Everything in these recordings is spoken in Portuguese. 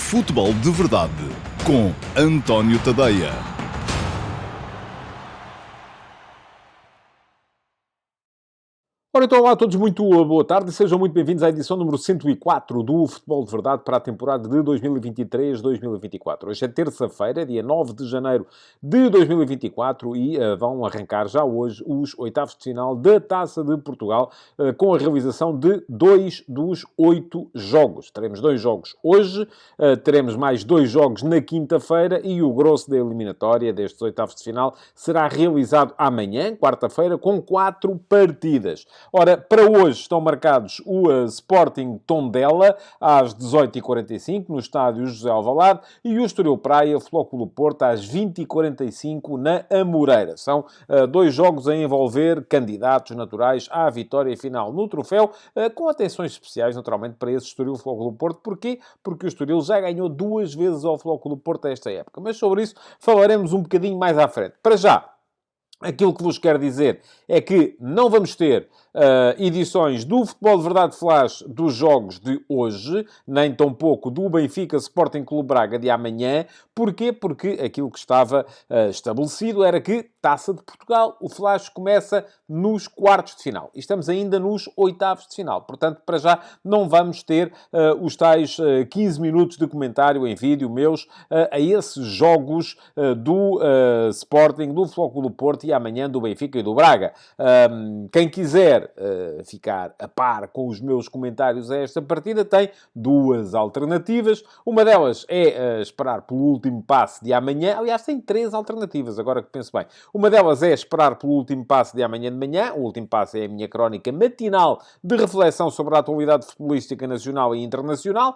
Futebol de Verdade com António Tadeia. Ora então, olá a todos, muito boa tarde e sejam muito bem-vindos à edição número 104 do Futebol de Verdade para a temporada de 2023-2024. Hoje é terça-feira, dia 9 de janeiro de 2024 e vão arrancar já hoje os oitavos de final da Taça de Portugal com a realização de 2 dos 8 jogos. Teremos 2 jogos hoje, teremos mais 2 jogos na quinta-feira e o grosso da eliminatória destes oitavos de final será realizado amanhã, quarta-feira, com 4 partidas. Ora, para hoje estão marcados o Sporting Tondela, às 18h45, no estádio José Alvalade, e o Estoril Praia, Flóculo Porto, às 20h45, na Amoreira. São 2 jogos a envolver candidatos naturais à vitória final no troféu, com atenções especiais, naturalmente, para esse Estoril Flóculo Porto. Porquê? Porque o Estoril já ganhou 2 vezes ao Flóculo Porto esta época. Mas sobre isso falaremos um bocadinho mais à frente. Para já, aquilo que vos quero dizer é que não vamos ter edições do Futebol de Verdade Flash dos jogos de hoje, nem tampouco do Benfica Sporting Clube Braga de amanhã. Porquê? Porque aquilo que estava estabelecido era que Taça de Portugal, o Flash começa nos quartos de final. E estamos ainda nos oitavos de final. Portanto, para já, não vamos ter os tais 15 minutos de comentário em vídeo meus a esses jogos do Sporting, do Flóculo do Porto e amanhã do Benfica e do Braga. Quem quiser ficar a par com os meus comentários a esta partida tem 2 alternativas. Uma delas é esperar pelo último passe de amanhã. Aliás, tem 3 alternativas, agora que penso bem. Uma delas é esperar pelo último passe de amanhã de manhã. O último passe é a minha crónica matinal de reflexão sobre a atualidade futebolística nacional e internacional.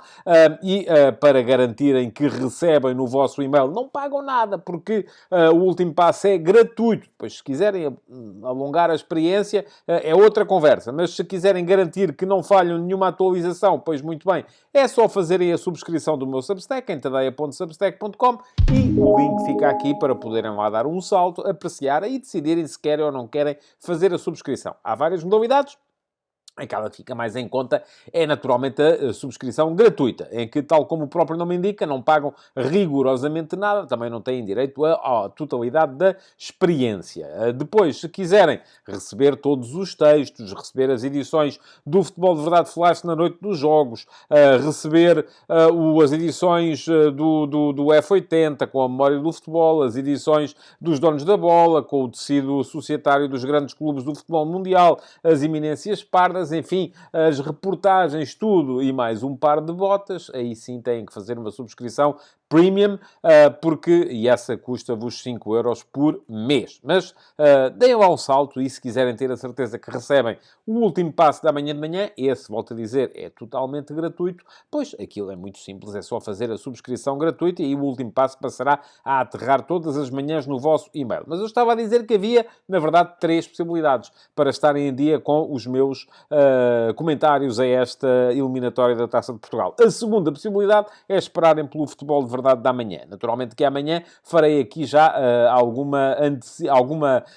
Para garantirem que recebem no vosso e-mail, não pagam nada, porque o último passe é gratuito. Pois, se quiserem alongar a experiência, é outra conversa. Mas se quiserem garantir que não falham nenhuma atualização, pois muito bem, é só fazerem a subscrição do meu Substack, em tadeia.substack.com, e o link fica aqui para poderem lá dar um salto, apreciar e decidirem se querem ou não querem fazer a subscrição. Há várias modalidades. Aquela que fica mais em conta é, naturalmente, a subscrição gratuita, em que, tal como o próprio nome indica, não pagam rigorosamente nada, também não têm direito à totalidade da experiência. Depois, se quiserem receber todos os textos, receber as edições do Futebol de Verdade Flash na noite dos jogos, receber as edições do F80 com a memória do futebol, as edições dos donos da bola, com o tecido societário dos grandes clubes do futebol mundial, as iminências pardas, enfim, as reportagens, tudo e mais um par de botas, aí sim têm que fazer uma subscrição premium, e essa custa-vos 5€ por mês. Mas deem lá um salto e se quiserem ter a certeza que recebem o último passo da manhã de manhã, esse, volto a dizer, é totalmente gratuito, pois aquilo é muito simples, é só fazer a subscrição gratuita e o último passo passará a aterrar todas as manhãs no vosso e-mail. Mas eu estava a dizer que havia, na verdade, 3 possibilidades para estarem em dia com os meus comentários a esta eliminatória da Taça de Portugal. A segunda possibilidade é esperarem pelo Futebol de Verdade da manhã. Naturalmente que amanhã farei aqui já alguma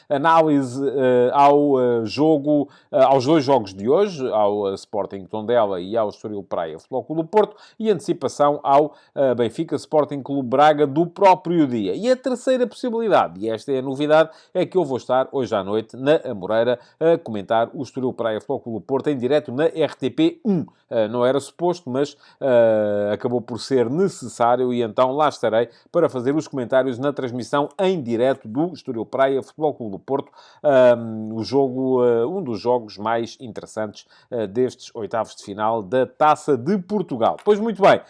análise ao jogo, aos 2 jogos de hoje, ao Sporting Tondela e ao Estoril Praia Flóculo do Porto, e antecipação ao Benfica Sporting Clube Braga do próprio dia. E a terceira possibilidade, e esta é a novidade, é que eu vou estar hoje à noite na Amoreira a comentar o Estoril Praia Flóculo do Porto em direto na RTP1. Não era suposto, mas acabou por ser necessário e então lá estarei para fazer os comentários na transmissão em direto do Estoril Praia Futebol Clube do Porto, um dos jogos mais interessantes destes oitavos de final da Taça de Portugal. Pois muito bem,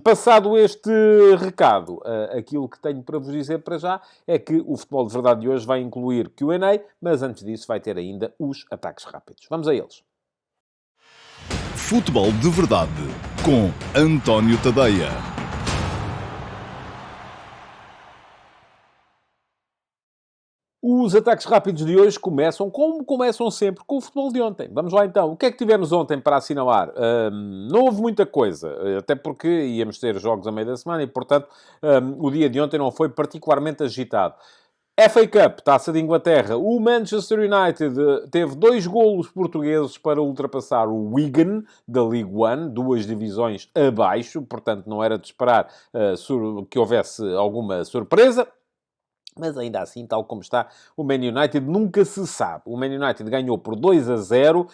passado este recado, aquilo que tenho para vos dizer para já é que o Futebol de Verdade de hoje vai incluir Q&A, mas antes disso vai ter ainda os ataques rápidos. Vamos a eles. Futebol de Verdade com António Tadeia. Os ataques rápidos de hoje começam, como começam sempre, com o futebol de ontem. Vamos lá então. O que é que tivemos ontem para assinalar? Não houve muita coisa, até porque íamos ter jogos a meio da semana e, portanto, o dia de ontem não foi particularmente agitado. FA Cup, Taça de Inglaterra, o Manchester United teve 2 golos portugueses para ultrapassar o Wigan, da League One, 2 divisões abaixo, portanto não era de esperar que houvesse alguma surpresa. Mas ainda assim, tal como está, o Man United nunca se sabe. O Man United ganhou por 2-0.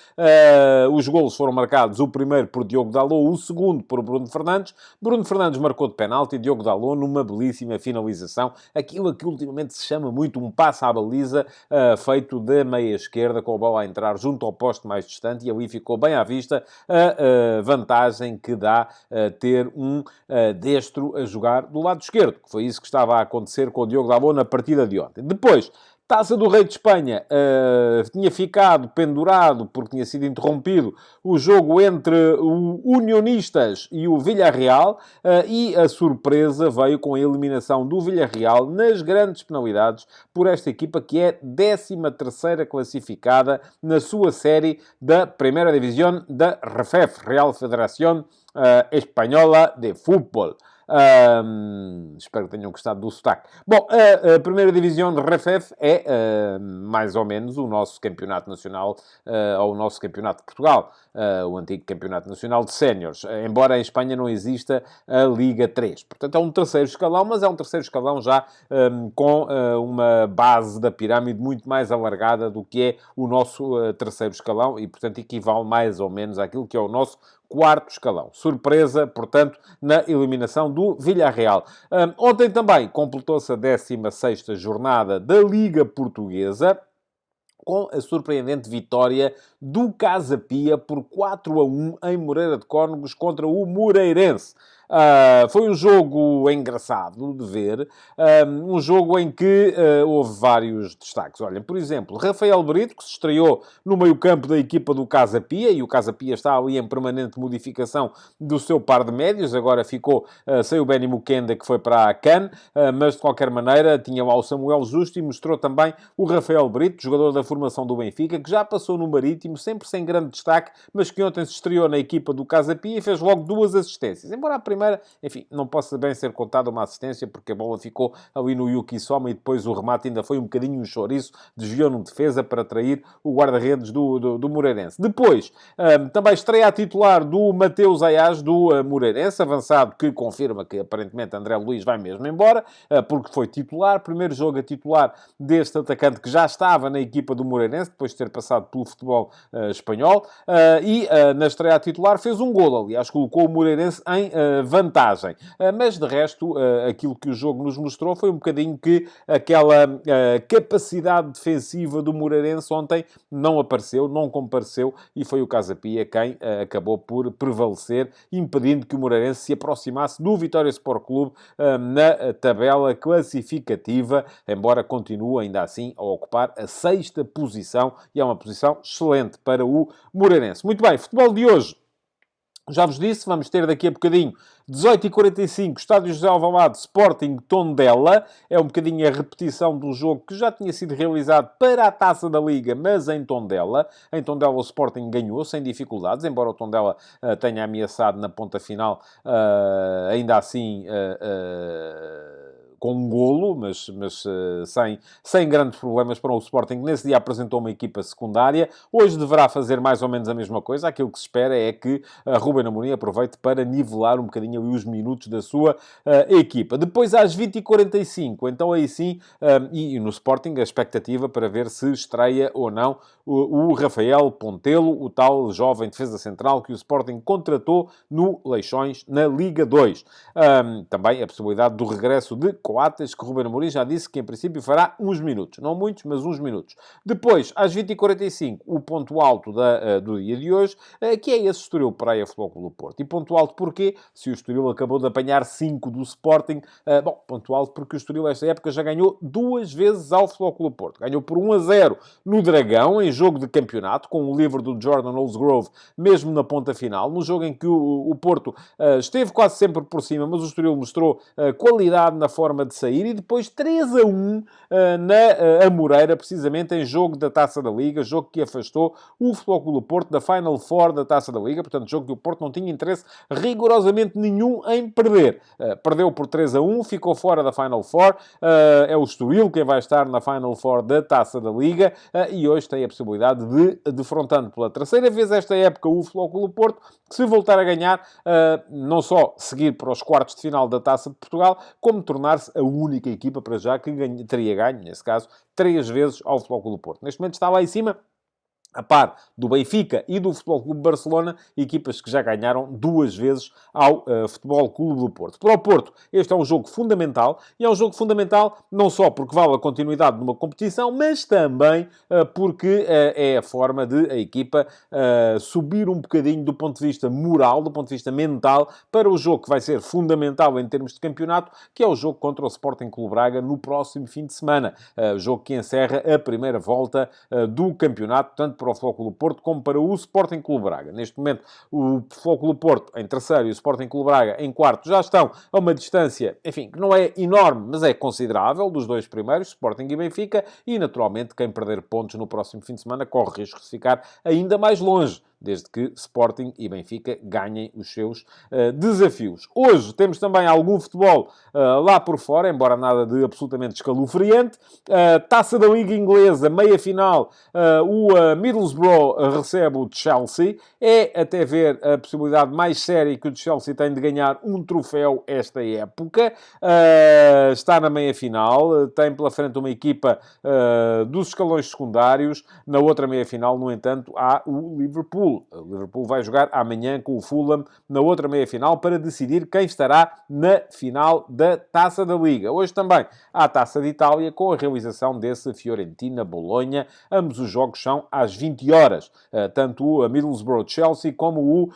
Os golos foram marcados, o primeiro por Diogo Dalot, o segundo por Bruno Fernandes. Bruno Fernandes marcou de penalti e Diogo Dalot numa belíssima finalização. Aquilo que ultimamente se chama muito um passe à baliza, feito da meia esquerda, com a bola a entrar junto ao poste mais distante. E ali ficou bem à vista a vantagem que dá ter um destro a jogar do lado esquerdo. Que foi isso que estava a acontecer com o Diogo Dalot na partida de ontem. Depois, Taça do Rei de Espanha, tinha ficado pendurado, porque tinha sido interrompido, o jogo entre o Unionistas e o Villarreal, e a surpresa veio com a eliminação do Villarreal nas grandes penalidades por esta equipa, que é 13ª classificada na sua série da Primeira Divisão da RFEF, Real Federación Espanhola de Fútbol. Espero que tenham gostado do sotaque. Bom, a primeira divisão de RFF é mais ou menos o nosso campeonato nacional, ou o nosso campeonato de Portugal, o antigo campeonato nacional de séniores, embora em Espanha não exista a Liga 3. Portanto, é um terceiro escalão, mas é um terceiro escalão já com uma base da pirâmide muito mais alargada do que é o nosso terceiro escalão e, portanto, equivale mais ou menos àquilo que é o nosso quarto escalão. Surpresa, portanto, na eliminação do Villarreal. Ontem também completou-se a 16ª jornada da Liga Portuguesa, com a surpreendente vitória do Casa Pia por 4-1 em Moreira de Cónegos contra o Moreirense. Foi um jogo engraçado de ver, um jogo em que houve vários destaques. Olha, por exemplo, Rafael Brito, que se estreou no meio-campo da equipa do Casa Pia, e o Casa Pia está ali em permanente modificação do seu par de médios, agora ficou sem o Benny Mukenda, que foi para a Cannes, mas de qualquer maneira tinha lá o Samuel Justo e mostrou também o Rafael Brito, jogador da formação do Benfica, que já passou no Marítimo, sempre sem grande destaque, mas que ontem se estreou na equipa do Casa Pia e fez logo 2 assistências. Embora a primeira, enfim, não possa bem ser contada uma assistência, porque a bola ficou ali no Yuki Soma e depois o remate ainda foi um bocadinho um chouriço, desviou no defesa para atrair o guarda-redes do Moreirense. Depois, também estreia a titular do Mateus Ayaz, do Moreirense, avançado, que confirma que aparentemente André Luiz vai mesmo embora, porque foi titular, primeiro jogo a titular deste atacante que já estava na equipa do Moreirense, depois de ter passado pelo futebol espanhol, e na estreia a titular fez um golo, aliás, colocou o Moreirense em vantagem. Mas, de resto, aquilo que o jogo nos mostrou foi um bocadinho que aquela capacidade defensiva do Moreirense ontem não apareceu, não compareceu, e foi o Casa Pia quem acabou por prevalecer, impedindo que o Moreirense se aproximasse do Vitória Sport Clube na tabela classificativa, embora continue ainda assim a ocupar a 6ª posição, e é uma posição excelente para o Moreirense. Muito bem, futebol de hoje. Já vos disse, vamos ter daqui a bocadinho, 18h45, Estádio José Alvalade, Sporting Tondela. É um bocadinho a repetição do jogo que já tinha sido realizado para a Taça da Liga, mas em Tondela. Em Tondela o Sporting ganhou sem dificuldades, embora o Tondela tenha ameaçado na ponta final, ainda assim com um golo, mas sem grandes problemas para o Sporting. Nesse dia apresentou uma equipa secundária. Hoje deverá fazer mais ou menos a mesma coisa. Aquilo que se espera é que Ruben Amorim aproveite para nivelar um bocadinho ali os minutos da sua equipa. Depois, às 20h45, então aí sim, e no Sporting, a expectativa para ver se estreia ou não o Rafael Pontelo, o tal jovem defesa central que o Sporting contratou no Leixões, na Liga 2. Também a possibilidade do regresso de Coates, que Ruben Amorim já disse que em princípio fará uns minutos. Não muitos, mas uns minutos. Depois, às 20h45, o ponto alto do dia de hoje, que é esse Estoril Praia Futebol Clube do Porto. E ponto alto porquê? Se o Estoril acabou de apanhar 5 do Sporting, ponto alto porque o Estoril esta época já ganhou 2 vezes ao Futebol Clube do Porto. Ganhou por 1-0 no Dragão, em jogo de campeonato, com o livro do Jordan Olsgrove, mesmo na ponta final, no jogo em que o Porto esteve quase sempre por cima, mas o Estoril mostrou qualidade na forma forma de sair, e depois 3-1 na Amoreira, precisamente em jogo da Taça da Liga, jogo que afastou o Futebol Clube do Porto da Final Four da Taça da Liga, portanto, jogo que o Porto não tinha interesse rigorosamente nenhum em perder. Perdeu por 3-1, ficou fora da Final Four, é o Estoril quem vai estar na Final Four da Taça da Liga, e hoje tem a possibilidade de, defrontando pela terceira vez esta época o Futebol Clube do Porto, que se voltar a ganhar, não só seguir para os quartos de final da Taça de Portugal, como tornar-se a única equipa para já que teria ganho, nesse caso, 3 vezes ao Futebol Clube do Porto. Neste momento está lá em cima, a par do Benfica e do Futebol Clube Barcelona, equipas que já ganharam 2 vezes ao Futebol Clube do Porto. Para o Porto, este é um jogo fundamental, e é um jogo fundamental não só porque vale a continuidade de uma competição, mas também porque é a forma de a equipa subir um bocadinho do ponto de vista moral, do ponto de vista mental, para o jogo que vai ser fundamental em termos de campeonato, que é o jogo contra o Sporting Clube Braga no próximo fim de semana. Jogo que encerra a primeira volta do campeonato, tanto para o Futebol Clube do Porto como para o Sporting Clube Braga. Neste momento, o Futebol Clube do Porto em terceiro e o Sporting Clube Braga em quarto já estão a uma distância, enfim, que não é enorme, mas é considerável, dos dois primeiros, Sporting e Benfica, e naturalmente quem perder pontos no próximo fim de semana corre risco de ficar ainda mais longe, desde que Sporting e Benfica ganhem os seus desafios. Hoje temos também algum futebol lá por fora, embora nada de absolutamente escalofriante. Taça da Liga Inglesa, meia-final, o Middlesbrough recebe o Chelsea. É até ver a possibilidade mais séria que o Chelsea tem de ganhar um troféu esta época. Está na meia-final, tem pela frente uma equipa dos escalões secundários. Na outra meia-final, no entanto, há o Liverpool. O Liverpool vai jogar amanhã com o Fulham na outra meia-final para decidir quem estará na final da Taça da Liga. Hoje também há a Taça de Itália com a realização desse Fiorentina-Bolonha. Ambos os jogos são às 20 horas. Tanto o Middlesbrough-Chelsea como o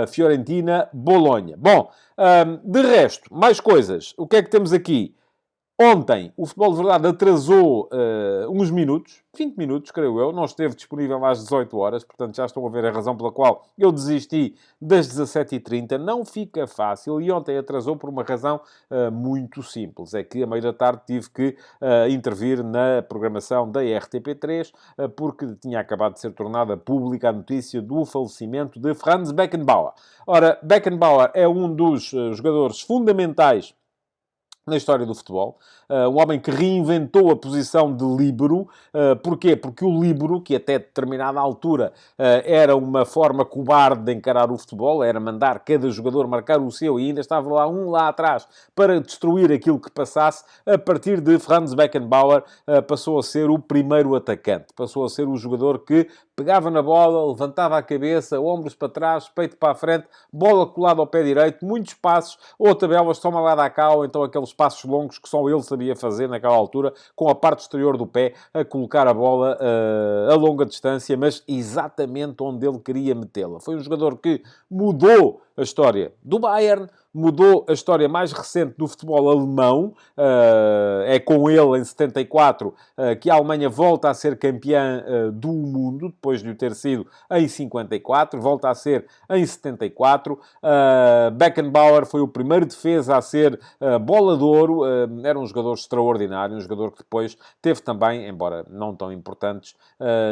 Fiorentina-Bolonha. Bom, de resto, mais coisas. O que é que temos aqui? Ontem, o Futebol de Verdade atrasou uns minutos, 20 minutos, creio eu, não esteve disponível às 18 horas, portanto já estão a ver a razão pela qual eu desisti das 17h30. Não fica fácil, e ontem atrasou por uma razão muito simples. É que, à meia da tarde, tive que intervir na programação da RTP3, porque tinha acabado de ser tornada pública a notícia do falecimento de Franz Beckenbauer. Ora, Beckenbauer é um dos jogadores fundamentais na história do futebol, um homem que reinventou a posição de líbero. Porquê? Porque o líbero, que até determinada altura era uma forma cobarde de encarar o futebol, era mandar cada jogador marcar o seu, e ainda estava lá um lá atrás para destruir aquilo que passasse. A partir de Franz Beckenbauer passou a ser o primeiro atacante, passou a ser o jogador que pegava na bola, levantava a cabeça, ombros para trás, peito para a frente, bola colada ao pé direito, muitos passos, ou tabelas toma lá da cá, ou então aqueles passos longos que só ele sabia fazer naquela altura, com a parte exterior do pé, a colocar a bola a longa distância, mas exatamente onde ele queria metê-la. Foi um jogador que mudou a história do Bayern, mudou a história mais recente do futebol alemão. É com ele, em 74, que a Alemanha volta a ser campeã do mundo, depois de o ter sido em 54, volta a ser em 74. Beckenbauer foi o primeiro defesa a ser bola de ouro. Era um jogador extraordinário, um jogador que depois teve também, embora não tão importantes,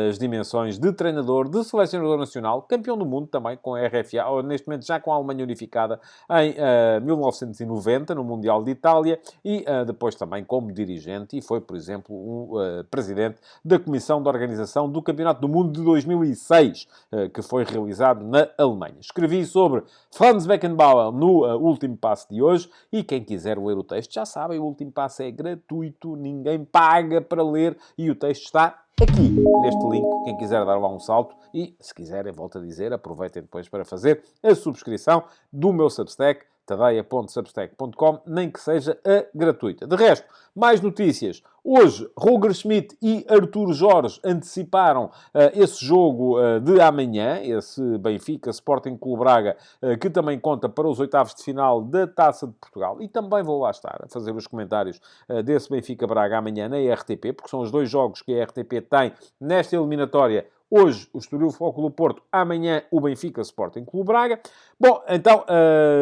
as dimensões de treinador, de selecionador nacional, campeão do mundo também com a RFA, ou neste momento já com a Alemanha unificada em 1990, no Mundial de Itália, e depois também como dirigente, e foi, por exemplo, presidente da Comissão de Organização do Campeonato do Mundo de 2006, que foi realizado na Alemanha. Escrevi sobre Franz Beckenbauer no Último Passo de hoje, e quem quiser ler o texto, já sabem, o Último Passo é gratuito, ninguém paga para ler, e o texto está aqui, neste link, quem quiser dar lá um salto. E, se quiserem, volto a dizer, aproveitem depois para fazer a subscrição do meu Substack, tadeia.substack.com, nem que seja a gratuita. De resto, mais notícias. Hoje, Roger Schmidt e Artur Jorge anteciparam esse jogo de amanhã, esse Benfica Sporting Clube Braga, que também conta para os oitavos de final da Taça de Portugal. E também vou lá estar a fazer os comentários desse Benfica Braga amanhã na RTP, porque são os dois jogos que a RTP tem nesta eliminatória. Hoje, o Estoril Futebol Clube do Porto. Amanhã, o Benfica Sporting Clube Braga. Bom, então,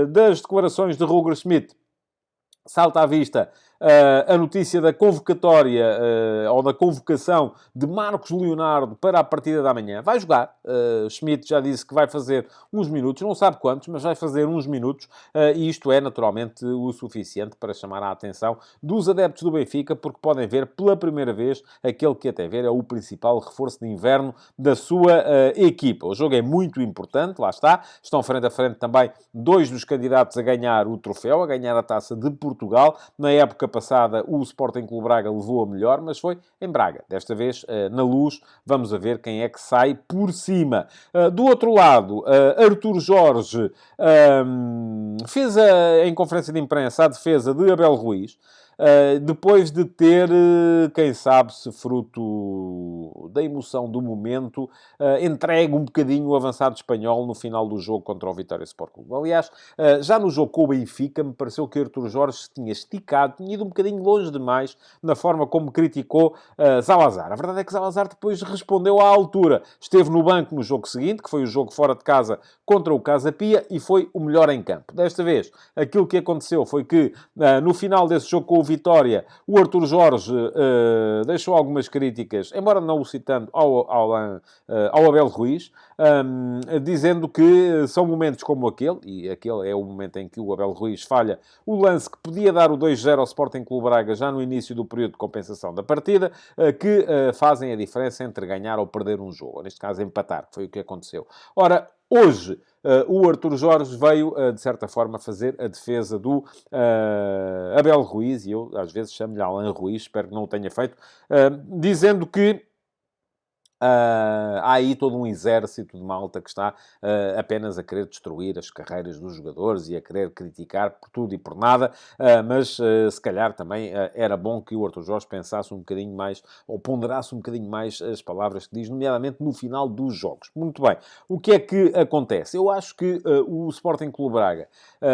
das declarações de Roger Schmidt, salta à vista a notícia da convocatória ou da convocação de Marcos Leonardo para a partida da manhã. Vai jogar. Schmidt já disse que vai fazer uns minutos, não sabe quantos, mas vai fazer uns minutos, e isto é naturalmente o suficiente para chamar a atenção dos adeptos do Benfica, porque podem ver pela primeira vez aquele que até ver é o principal reforço de inverno da sua equipa. O jogo é muito importante, lá está. Estão frente a frente também dois dos candidatos a ganhar o troféu, a ganhar a Taça de Portugal. Na época passada, o Sporting Clube Braga levou a melhor, mas foi em Braga. Desta vez, na Luz, vamos a ver quem é que sai por cima. Do outro lado, Artur Jorge fez em conferência de imprensa a defesa de Abel Ruiz. Depois de ter, quem sabe se fruto da emoção do momento, entregue um bocadinho o avançado espanhol no final do jogo contra o Vitória Sport Clube. Aliás, já no jogo com o Benfica, me pareceu que Artur Jorge se tinha esticado, tinha ido um bocadinho longe demais na forma como criticou Salazar. A verdade é que Salazar depois respondeu à altura. Esteve no banco no jogo seguinte, que foi o jogo fora de casa contra o Casa Pia, e foi o melhor em campo. Desta vez, aquilo que aconteceu foi que, no final desse jogo com o Vitória, o Artur Jorge deixou algumas críticas, embora não o citando, ao Abel Ruiz, dizendo que são momentos como aquele, e aquele é o momento em que o Abel Ruiz falha o lance que podia dar o 2-0 ao Sporting Clube Braga já no início do período de compensação da partida, que fazem a diferença entre ganhar ou perder um jogo, ou neste caso empatar, que foi o que aconteceu. Ora, hoje, o Artur Jorge veio, de certa forma, fazer a defesa do Abel Ruiz, e eu às vezes chamo-lhe Alain Ruiz, espero que não o tenha feito, dizendo que há aí todo um exército de malta que está apenas a querer destruir as carreiras dos jogadores e a querer criticar por tudo e por nada, mas se calhar também era bom que o Artur Jorge pensasse um bocadinho mais, ou ponderasse um bocadinho mais as palavras que diz, nomeadamente no final dos jogos. Muito bem. O que é que acontece? Eu acho que o Sporting Clube Braga,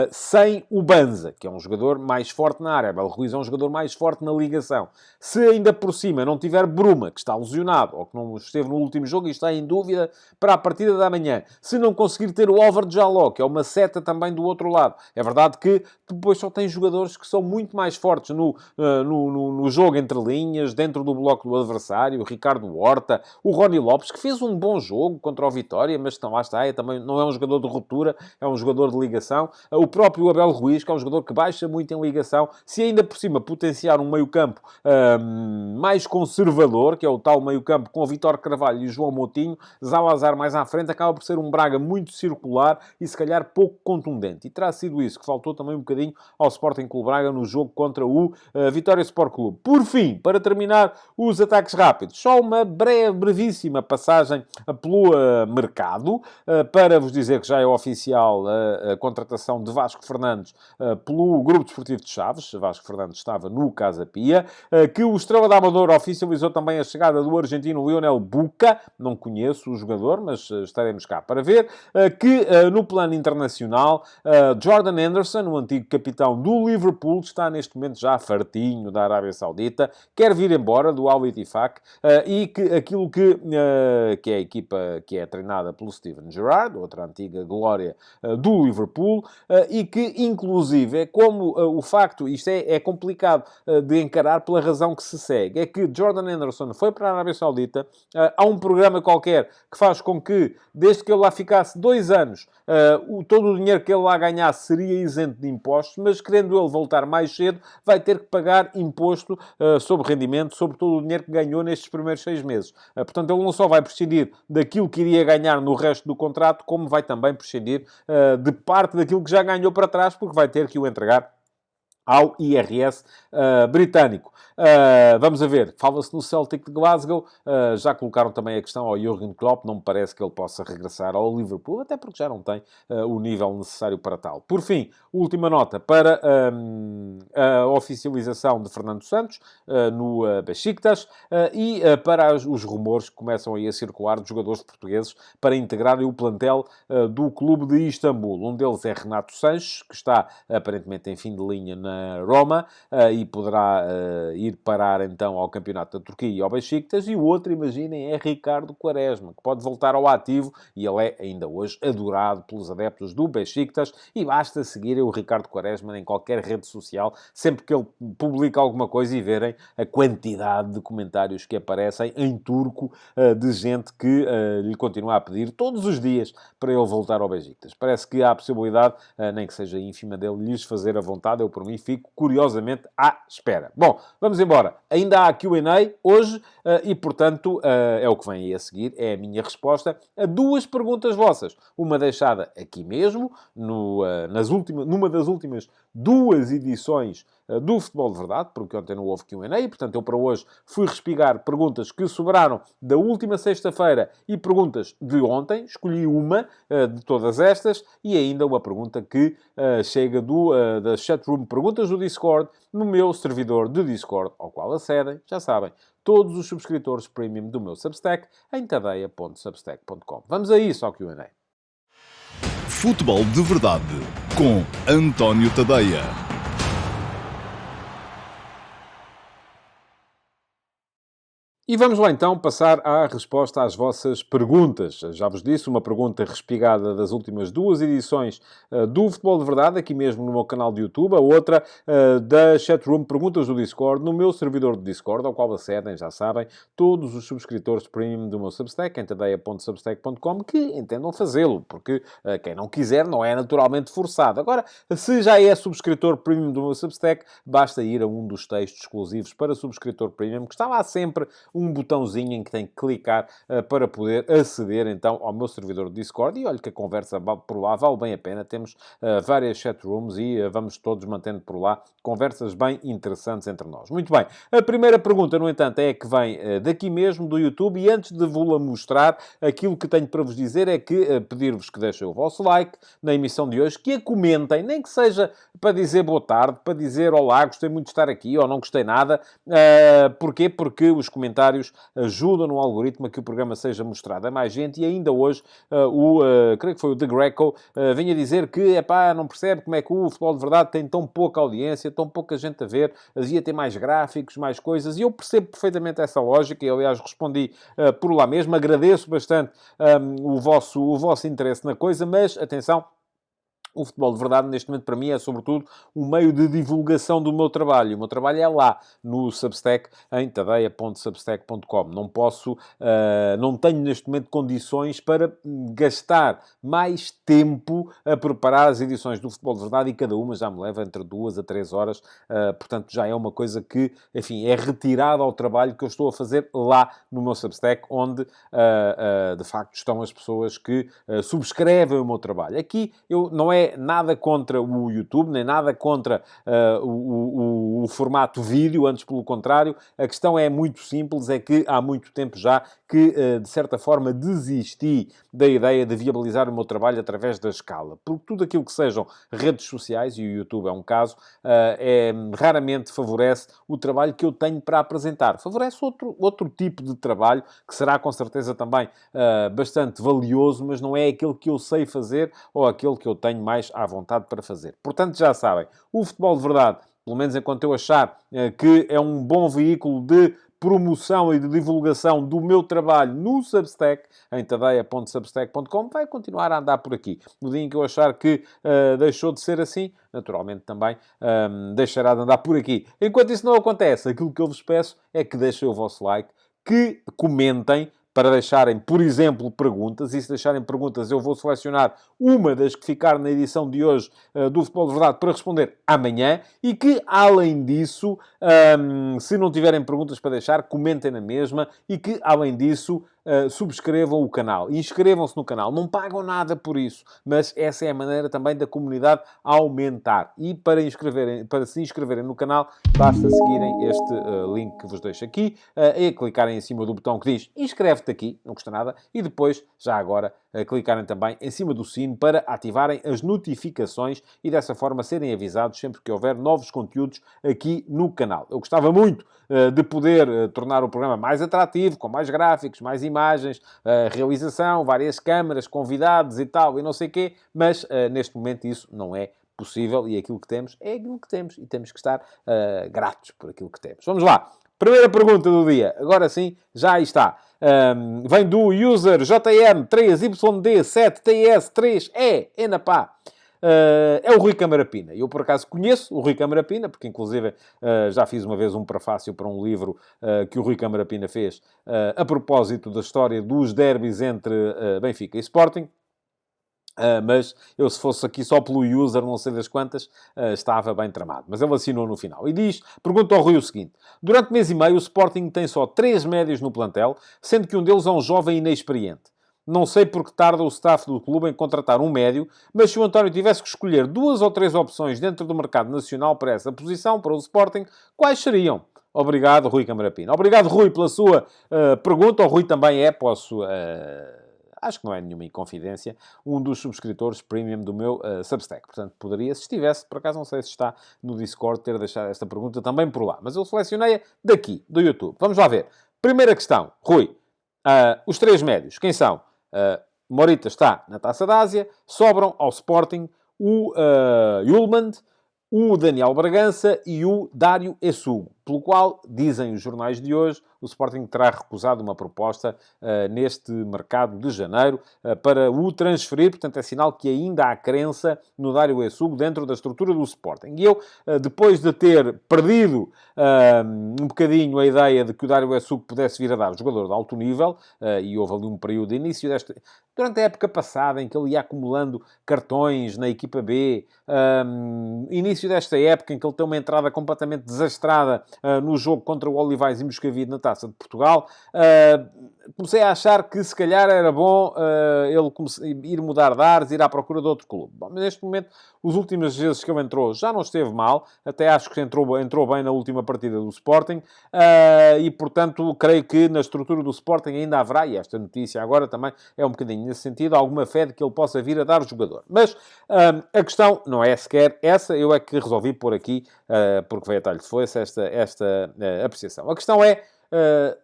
sem o Banza, que é um jogador mais forte na área, Abel Ruiz é um jogador mais forte na ligação, se ainda por cima não tiver Bruma, que está lesionado, ou que não esteve no último jogo e está em dúvida para a partida da manhã, se não conseguir ter o Over Jaló, que é uma seta também do outro lado, é verdade que depois só tem jogadores que são muito mais fortes no jogo entre linhas, dentro do bloco do adversário, o Ricardo Horta, o Rony Lopes, que fez um bom jogo contra o Vitória, mas lá está, também não é um jogador de ruptura, é um jogador de ligação. O próprio Abel Ruiz, que é um jogador que baixa muito em ligação, se ainda por cima potenciar um meio-campo mais conservador, que é o tal meio-campo com o Vítor Carvalho e o João Moutinho, Salazar mais à frente, acaba por ser um Braga muito circular e se calhar pouco contundente. E terá sido isso que faltou também um bocadinho ao Sporting Clube Braga no jogo contra o Vitória Sport Clube. Por fim, para terminar os ataques rápidos, só uma brevíssima passagem pelo mercado, para vos dizer que já é oficial a contratação de Vasco Fernandes pelo Grupo Desportivo de Chaves. Vasco Fernandes estava no Casa Pia, que o Estrela da Amadora oficializou também a chegada do argentino Lionel Buca, não conheço o jogador, mas estaremos cá para ver, que no plano internacional, Jordan Henderson, o antigo capitão do Liverpool, está neste momento já fartinho da Arábia Saudita, quer vir embora do Al Ittifaq, e que aquilo que é a equipa que é treinada pelo Steven Gerrard, outra antiga glória do Liverpool, e que inclusive é como o facto, isto é complicado de encarar pela razão que se segue, é que Jordan Henderson foi para a Arábia Saudita, há um programa qualquer que faz com que, desde que ele lá ficasse 2 anos, todo o dinheiro que ele lá ganhasse seria isento de impostos, mas querendo ele voltar mais cedo, vai ter que pagar imposto sobre rendimento, sobre todo o dinheiro que ganhou nestes primeiros 6 meses. Portanto, ele não só vai prescindir daquilo que iria ganhar no resto do contrato, como vai também prescindir de parte daquilo que já ganhou para trás, porque vai ter que o entregar ao IRS britânico. Vamos a ver, fala-se no Celtic de Glasgow, já colocaram também a questão ao Jürgen Klopp, não me parece que ele possa regressar ao Liverpool, até porque já não tem o nível necessário para tal. Por fim, última nota para a oficialização de Fernando Santos no Besiktas e para os rumores que começam aí a circular de jogadores portugueses para integrarem o plantel do clube de Istambul. Um deles é Renato Sanches, que está aparentemente em fim de linha Roma e poderá ir parar então ao Campeonato da Turquia e ao Besiktas. E o outro, imaginem, é Ricardo Quaresma, que pode voltar ao ativo e ele é ainda hoje adorado pelos adeptos do Besiktas e basta seguirem o Ricardo Quaresma em qualquer rede social, sempre que ele publica alguma coisa e verem a quantidade de comentários que aparecem em turco de gente que lhe continua a pedir todos os dias para ele voltar ao Besiktas. Parece que há a possibilidade, nem que seja ínfima dele, lhes fazer a vontade. Eu, por mim, fico curiosamente à espera. Bom, vamos embora. Ainda há Q&A hoje e, portanto, é o que vem aí a seguir. É a minha resposta a duas perguntas vossas. Uma deixada aqui mesmo, numa das últimas duas edições do Futebol de Verdade, porque ontem não houve Q&A, e, portanto, eu para hoje fui respigar perguntas que sobraram da última sexta-feira e perguntas de ontem. Escolhi uma de todas estas e ainda uma pergunta que chega da chatroom Perguntas do Discord, no meu servidor de Discord, ao qual acedem, já sabem, todos os subscritores premium do meu Substack em tadeia.substack.com. Vamos a isso ao Q&A. Futebol de Verdade com António Tadeia. E vamos lá então passar à resposta às vossas perguntas. Já vos disse, uma pergunta respigada das últimas duas edições do Futebol de Verdade, aqui mesmo no meu canal de YouTube. A outra da chatroom Perguntas do Discord, no meu servidor de Discord, ao qual acedem, já sabem, todos os subscritores premium do meu Substack, em tadeia.substack.com, que entendam fazê-lo, porque quem não quiser não é naturalmente forçado. Agora, se já é subscritor premium do meu Substack, basta ir a um dos textos exclusivos para subscritor premium, que está lá sempre um botãozinho em que tem que clicar para poder aceder então ao meu servidor de Discord. E olha que a conversa por lá vale bem a pena. Temos várias chatrooms e vamos todos mantendo por lá conversas bem interessantes entre nós. Muito bem. A primeira pergunta, no entanto, é a que vem daqui mesmo, do YouTube. E antes de vou-la mostrar, aquilo que tenho para vos dizer é que pedir-vos que deixem o vosso like na emissão de hoje, que a comentem, nem que seja para dizer boa tarde, para dizer olá, gostei muito de estar aqui ou não gostei nada. Porquê? Porque os comentários ajudam no algoritmo a que o programa seja mostrado a mais gente. E ainda hoje creio que foi o The Greco, vinha dizer que não percebe como é que o Futebol de Verdade tem tão pouca audiência, tão pouca gente a ver, devia ter mais gráficos, mais coisas, e eu percebo perfeitamente essa lógica, e aliás respondi por lá mesmo. Agradeço bastante o vosso interesse na coisa, mas atenção, o Futebol de Verdade, neste momento, para mim, é, sobretudo, um meio de divulgação do meu trabalho. O meu trabalho é lá, no Substack, em tadeia.substack.com. Não tenho, neste momento, condições para gastar mais tempo a preparar as edições do Futebol de Verdade, e cada uma já me leva entre 2 a 3 horas. Portanto, já é uma coisa que, enfim, é retirada ao trabalho que eu estou a fazer lá no meu Substack, onde, de facto, estão as pessoas que subscrevem o meu trabalho. Aqui, não é nada contra o YouTube, nem nada contra o formato vídeo, antes pelo contrário. A questão é muito simples, é que há muito tempo já que, de certa forma, desisti da ideia de viabilizar o meu trabalho através da escala. Porque tudo aquilo que sejam redes sociais, e o YouTube é um caso, raramente favorece o trabalho que eu tenho para apresentar. Favorece outro tipo de trabalho, que será com certeza também bastante valioso, mas não é aquele que eu sei fazer ou aquele que eu tenho mais à vontade para fazer. Portanto, já sabem, o Futebol de Verdade, pelo menos enquanto eu achar que é um bom veículo de promoção e de divulgação do meu trabalho no Substack, em tadeia.substack.com, vai continuar a andar por aqui. No dia em que eu achar que deixou de ser assim, naturalmente também deixará de andar por aqui. Enquanto isso não acontece, aquilo que eu vos peço é que deixem o vosso like, que comentem, para deixarem, por exemplo, perguntas. E se deixarem perguntas, eu vou selecionar uma das que ficar na edição de hoje do Futebol de Verdade para responder amanhã. E que, além disso, se não tiverem perguntas para deixar, comentem na mesma. E que, além disso, subscrevam o canal. Inscrevam-se no canal. Não pagam nada por isso. Mas essa é a maneira também da comunidade aumentar. E para se inscreverem no canal, basta seguirem este link que vos deixo aqui e clicarem em cima do botão que diz inscreve-te aqui, não custa nada, e depois, já agora, clicarem também em cima do sino para ativarem as notificações e dessa forma serem avisados sempre que houver novos conteúdos aqui no canal. Eu gostava muito de poder tornar o programa mais atrativo, com mais gráficos, mais imagens, realização, várias câmaras, convidados e tal, e não sei o quê, mas neste momento isso não é possível e aquilo que temos é aquilo que temos e temos que estar gratos por aquilo que temos. Vamos lá. Primeira pergunta do dia. Agora sim, já aí está. Vem do user JM3YD7TS3E. Enapá. É o Rui Camarapina. Eu, por acaso, conheço o Rui Camarapina, porque, inclusive, já fiz uma vez um prefácio para um livro que o Rui Camarapina fez a propósito da história dos derbys entre Benfica e Sporting. Mas eu, se fosse aqui só pelo user, não sei das quantas, estava bem tramado. Mas ele assinou no final. E pergunta ao Rui o seguinte: durante mês e meio, o Sporting tem só 3 médios no plantel, sendo que um deles é um jovem inexperiente. Não sei porque tarda o staff do clube em contratar um médio, mas se o António tivesse que escolher 2 ou 3 opções dentro do mercado nacional para essa posição, para o Sporting, quais seriam? Obrigado, Rui Camarapina. Obrigado, Rui, pela sua pergunta. O Rui também posso... acho que não é nenhuma inconfidência, um dos subscritores premium do meu Substack. Portanto, poderia, se estivesse, por acaso não sei se está no Discord, ter deixado esta pergunta também por lá. Mas eu selecionei-a daqui, do YouTube. Vamos lá ver. Primeira questão. Rui, os 3 médios, quem são? Morita está na Taça da Ásia. Sobram ao Sporting o Yulmand, o Daniel Bragança e o Dário Essugo, pelo qual, dizem os jornais de hoje, o Sporting terá recusado uma proposta neste mercado de janeiro para o transferir. Portanto, é sinal que ainda há crença no Dário Essugo dentro da estrutura do Sporting. E eu, depois de ter perdido um bocadinho a ideia de que o Dário Essugo pudesse vir a dar jogador de alto nível, e houve ali um período de início durante a época passada, em que ele ia acumulando cartões na equipa B, início desta época em que ele tem uma entrada completamente desastrada no jogo contra o Olivais e Moscavide na Taça de Portugal, comecei a achar que se calhar era bom ele ir mudar de ares, ir à procura de outro clube. Bom, mas neste momento, as últimas vezes que ele entrou já não esteve mal, até acho que entrou bem na última partida do Sporting, e portanto creio que na estrutura do Sporting ainda haverá, e esta notícia agora também é um bocadinho nesse sentido, alguma fé de que ele possa vir a dar jogador. Mas a questão não é sequer essa, eu é que resolvi pôr aqui, porque veio a talho de foice, esta apreciação. A questão é,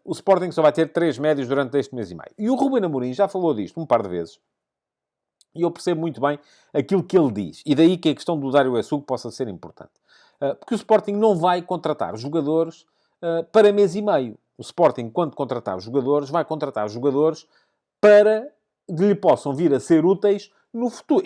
o Sporting só vai ter 3 médios durante este mês e meio. E o Ruben Amorim já falou disto um par de vezes. E eu percebo muito bem aquilo que ele diz. E daí que a questão do Dário Essugo possa ser importante. Porque o Sporting não vai contratar jogadores para mês e meio. O Sporting, quando contratar jogadores, vai contratar jogadores para que lhe possam vir a ser úteis no futuro.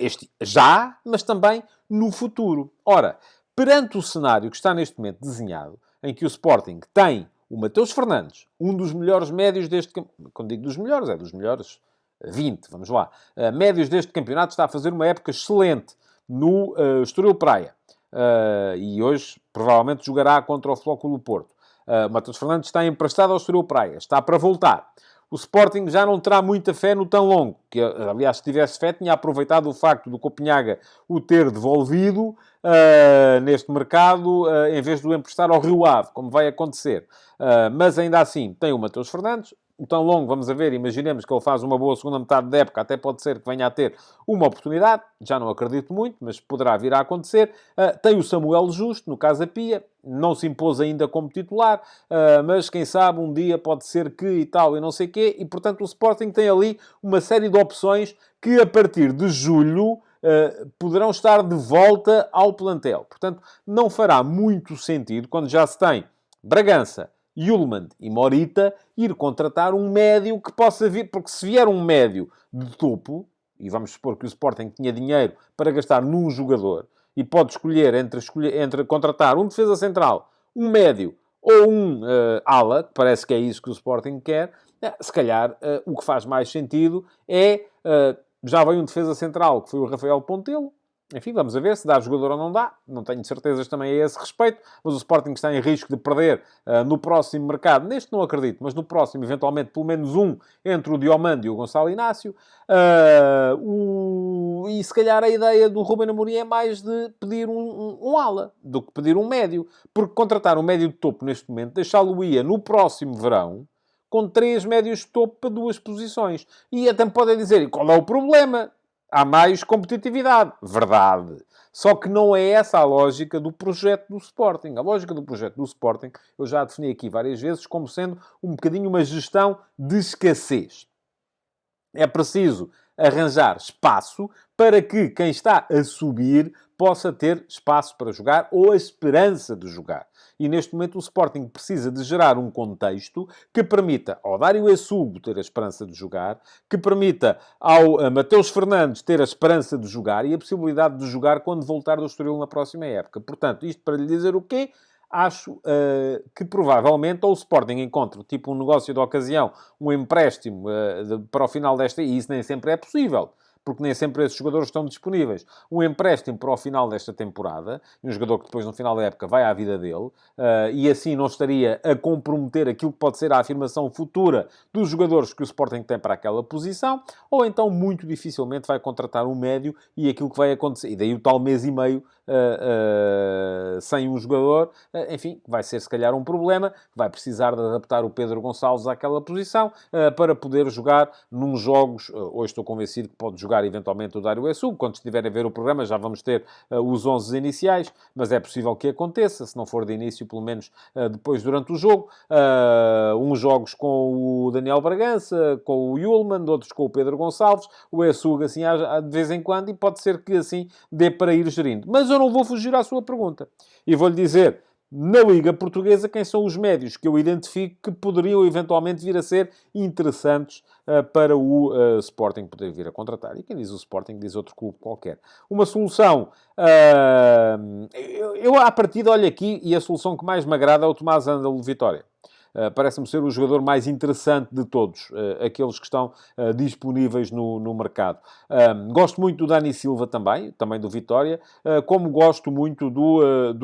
Mas também no futuro. Ora, perante o cenário que está neste momento desenhado, em que o Sporting tem o Mateus Fernandes, um dos melhores médios deste... Quando digo dos melhores, é dos melhores 20, vamos lá. Médios deste campeonato, está a fazer uma época excelente no Estoril Praia. E hoje, provavelmente, jogará contra o Flóculo Porto. O Mateus Fernandes está emprestado ao Estoril Praia. Está para voltar. O Sporting já não terá muita fé no tão longo, que, aliás, se tivesse fé, tinha aproveitado o facto do Copenhaga o ter devolvido neste mercado, em vez de o emprestar ao Rio Ave, como vai acontecer. Mas ainda assim, tem o Mateus Fernandes. O tão longo, vamos a ver, imaginemos que ele faz uma boa segunda metade da época, até pode ser que venha a ter uma oportunidade, já não acredito muito, mas poderá vir a acontecer. Tem o Samuel Justo, no Casa Pia, não se impôs ainda como titular, mas quem sabe um dia pode ser que e tal, e não sei o quê, e portanto o Sporting tem ali uma série de opções que a partir de julho poderão estar de volta ao plantel. Portanto, não fará muito sentido, quando já se tem Bragança, Yulmand e Morita, ir contratar um médio que possa vir... Porque se vier um médio de topo, e vamos supor que o Sporting tinha dinheiro para gastar num jogador, e pode escolher entre contratar um defesa central, um médio ou um ala, que parece que é isso que o Sporting quer, se calhar o que faz mais sentido é... já veio um defesa central, que foi o Rafael Pontelo. Enfim, vamos a ver se dá jogador ou não dá. Não tenho certezas também a esse respeito, mas o Sporting está em risco de perder no próximo mercado. Neste não acredito, mas no próximo, eventualmente, pelo menos um entre o Diomande e o Gonçalo Inácio. E se calhar a ideia do Ruben Amorim é mais de pedir um ala do que pedir um médio. Porque contratar um médio de topo neste momento, deixá-lo-ia no próximo verão com 3 médios de topo para 2 posições. E até me podem dizer, e qual é o problema? Há mais competitividade. Verdade. Só que não é essa a lógica do projeto do Sporting. A lógica do projeto do Sporting, eu já a defini aqui várias vezes, como sendo um bocadinho uma gestão de escassez. É preciso arranjar espaço para que quem está a subir possa ter espaço para jogar ou a esperança de jogar. E neste momento o Sporting precisa de gerar um contexto que permita ao Dário Essugo ter a esperança de jogar, que permita ao Mateus Fernandes ter a esperança de jogar e a possibilidade de jogar quando voltar do Estoril na próxima época. Portanto, isto para lhe dizer o quê? Acho que provavelmente ou o Sporting encontra tipo um negócio de ocasião, um empréstimo para o final desta... E isso nem sempre é possível, porque nem sempre esses jogadores estão disponíveis. Um empréstimo para o final desta temporada, um jogador que depois, no final da época, vai à vida dele, e assim não estaria a comprometer aquilo que pode ser a afirmação futura dos jogadores que o Sporting tem para aquela posição, ou então, muito dificilmente, vai contratar um médio e aquilo que vai acontecer. E daí o tal mês e meio sem um jogador, enfim, vai ser se calhar um problema, vai precisar de adaptar o Pedro Gonçalves àquela posição para poder jogar num jogos, hoje estou convencido que pode jogar eventualmente o Dário Essugo, quando estiver a ver o programa já vamos ter os 11 iniciais, mas é possível que aconteça, se não for de início, pelo menos depois durante o jogo, uns jogos com o Daniel Bragança, com o Yulman, outros com o Pedro Gonçalves, o Essugo assim de vez em quando, e pode ser que assim dê para ir gerindo. Mas eu não vou fugir à sua pergunta. E vou-lhe dizer, na Liga Portuguesa, quem são os médios que eu identifico que poderiam eventualmente vir a ser interessantes para o Sporting poder vir a contratar. E quem diz o Sporting diz outro clube qualquer. Uma solução... eu, à partida, olho aqui e a solução que mais me agrada é o Tomás Ândalo de Vitória. Parece-me ser o jogador mais interessante de todos, aqueles que estão disponíveis no mercado. Gosto muito do Dani Silva também do Vitória, como gosto muito do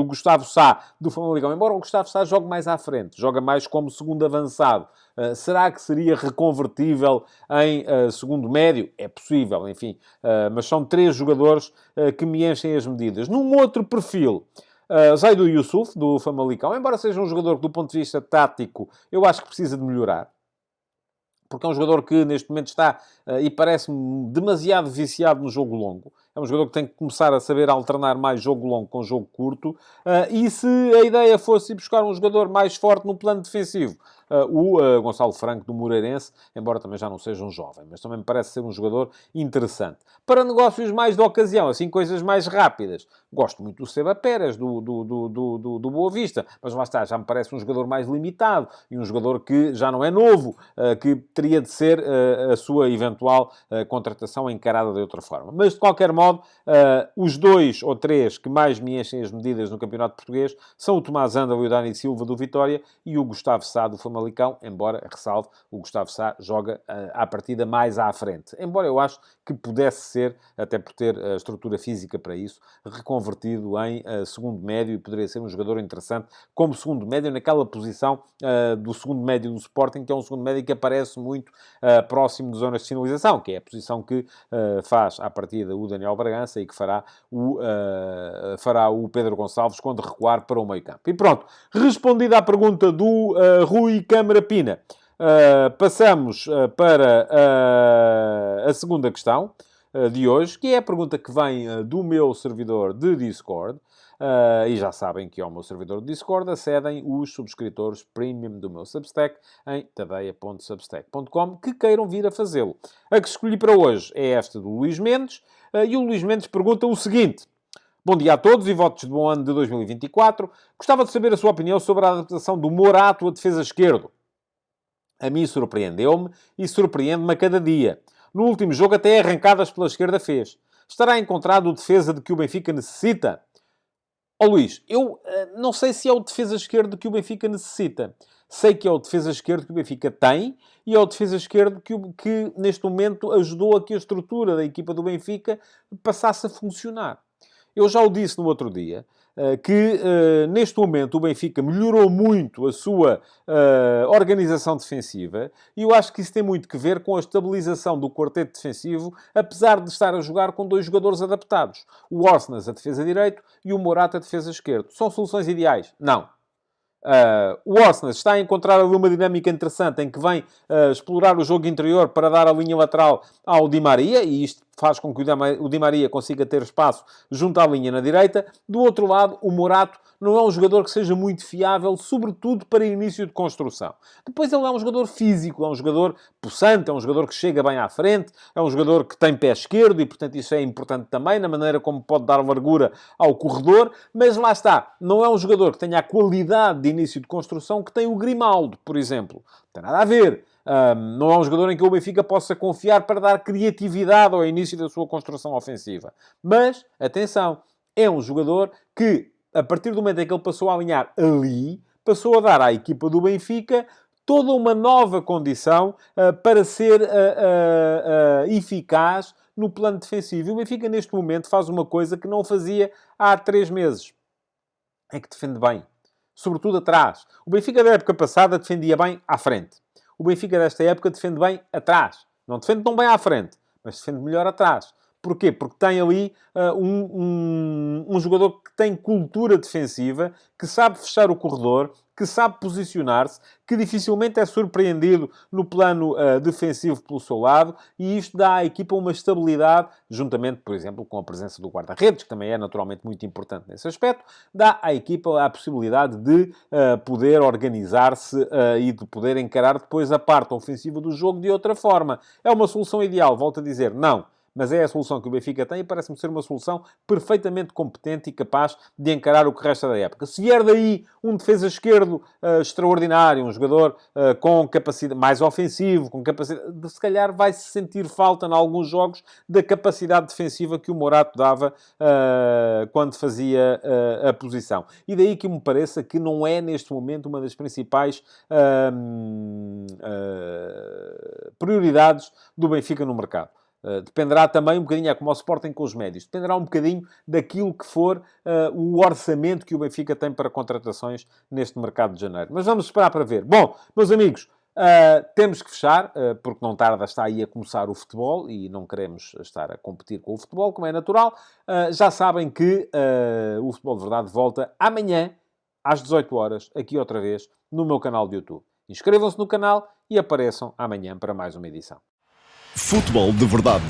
Gustavo Sá, do Famalicão. Embora o Gustavo Sá jogue mais à frente, joga mais como segundo avançado. Será que seria reconvertível em segundo médio? É possível, enfim. Mas são 3 jogadores que me enchem as medidas. Num outro perfil... Zaidu Yusuf, do Famalicão, embora seja um jogador que, do ponto de vista tático, eu acho que precisa de melhorar. Porque é um jogador que, neste momento, está, e parece-me, demasiado viciado no jogo longo. É um jogador que tem que começar a saber alternar mais jogo longo com jogo curto. E se a ideia fosse ir buscar um jogador mais forte no plano defensivo, o Gonçalo Franco, do Moreirense, embora também já não seja um jovem, mas também me parece ser um jogador interessante. Para negócios mais de ocasião, assim, coisas mais rápidas, gosto muito do Seba Pérez, do Boa Vista, mas lá está, já me parece um jogador mais limitado e um jogador que já não é novo, que teria de ser a sua eventual contratação encarada de outra forma. Mas, de qualquer modo, os 2 ou 3 que mais me enchem as medidas no Campeonato Português são o Tomás Ândalo e o Dani Silva, do Vitória, e o Gustavo Sá, do Famalicão, embora, ressalve, o Gustavo Sá joga à partida mais à frente. Embora eu acho que pudesse ser, até por ter a estrutura física para isso, reconvertido em segundo médio e poderia ser um jogador interessante como segundo médio naquela posição do segundo médio do Sporting, que é um segundo médio que aparece muito próximo de zonas de finalização, que é a posição que faz à partida o Daniel Bragança e que fará o Pedro Gonçalves quando recuar para o meio-campo. E pronto, respondida à pergunta do Rui Câmara Pina, passamos para a segunda questão de hoje, que é a pergunta que vem do meu servidor de Discord. E já sabem que ao meu servidor de Discord acedem os subscritores premium do meu Substack em tadeia.substack.com que queiram vir a fazê-lo. A que escolhi para hoje é esta do Luís Mendes, e o Luís Mendes pergunta o seguinte: bom dia a todos e votos de bom ano de 2024. Gostava de saber a sua opinião sobre a adaptação do Morato a defesa esquerdo. A mim surpreendeu-me e surpreende-me a cada dia. No último jogo até arrancadas pela esquerda fez. Estará encontrado o defesa de que o Benfica necessita? Luís, eu não sei se é o defesa esquerdo que o Benfica necessita. Sei que é o defesa esquerdo que o Benfica tem e é o defesa esquerdo que neste momento ajudou a que a estrutura da equipa do Benfica passasse a funcionar. Eu já o disse no outro dia, que neste momento o Benfica melhorou muito a sua organização defensiva e eu acho que isso tem muito que ver com a estabilização do quarteto defensivo, apesar de estar a jogar com 2 jogadores adaptados. O Orsnes a defesa direito e o Morata a defesa esquerdo. São soluções ideais? Não. O Orsnes está a encontrar ali uma dinâmica interessante em que vem explorar o jogo interior para dar a linha lateral ao Di Maria, e isto faz com que o Di Maria consiga ter espaço junto à linha na direita. Do outro lado, o Morato não é um jogador que seja muito fiável, sobretudo para início de construção. Depois ele é um jogador físico, é um jogador possante, é um jogador que chega bem à frente, é um jogador que tem pé esquerdo e, portanto, isso é importante também, na maneira como pode dar largura ao corredor, mas lá está, não é um jogador que tenha a qualidade de início de construção que tem o Grimaldo, por exemplo. Não tem nada a ver. Não é um jogador em que o Benfica possa confiar para dar criatividade ao início da sua construção ofensiva. Mas, atenção, é um jogador que, a partir do momento em que ele passou a alinhar ali, passou a dar à equipa do Benfica toda uma nova condição para ser eficaz no plano defensivo. E o Benfica, neste momento, faz uma coisa que não fazia há 3 meses. É que defende bem. Sobretudo atrás. O Benfica da época passada defendia bem à frente. O Benfica desta época defende bem atrás. Não defende tão bem à frente, mas defende melhor atrás. Porquê? Porque tem ali um jogador que tem cultura defensiva, que sabe fechar o corredor, que sabe posicionar-se, que dificilmente é surpreendido no plano defensivo pelo seu lado, e isto dá à equipa uma estabilidade, juntamente, por exemplo, com a presença do guarda-redes, que também é naturalmente muito importante nesse aspecto, dá à equipa a possibilidade de poder organizar-se e de poder encarar depois a parte ofensiva do jogo de outra forma. É uma solução ideal, volto a dizer, não. Mas é a solução que o Benfica tem e parece-me ser uma solução perfeitamente competente e capaz de encarar o que resta da época. Se vier daí um defesa esquerdo extraordinário, um jogador com capacidade mais ofensivo, com capacidade, se calhar vai-se sentir falta em alguns jogos da capacidade defensiva que o Morato dava quando fazia a posição. E daí que me pareça que não é neste momento uma das principais prioridades do Benfica no mercado. Dependerá também um bocadinho, é como o Sporting com os médios, dependerá um bocadinho daquilo que for o orçamento que o Benfica tem para contratações neste mercado de janeiro. Mas vamos esperar para ver. Bom, meus amigos, temos que fechar, porque não tarda, está aí a começar o futebol e não queremos estar a competir com o futebol, como é natural. Já sabem que o Futebol de Verdade volta amanhã, às 18 horas, aqui outra vez, no meu canal de YouTube. Inscrevam-se no canal e apareçam amanhã para mais uma edição. Futebol de Verdade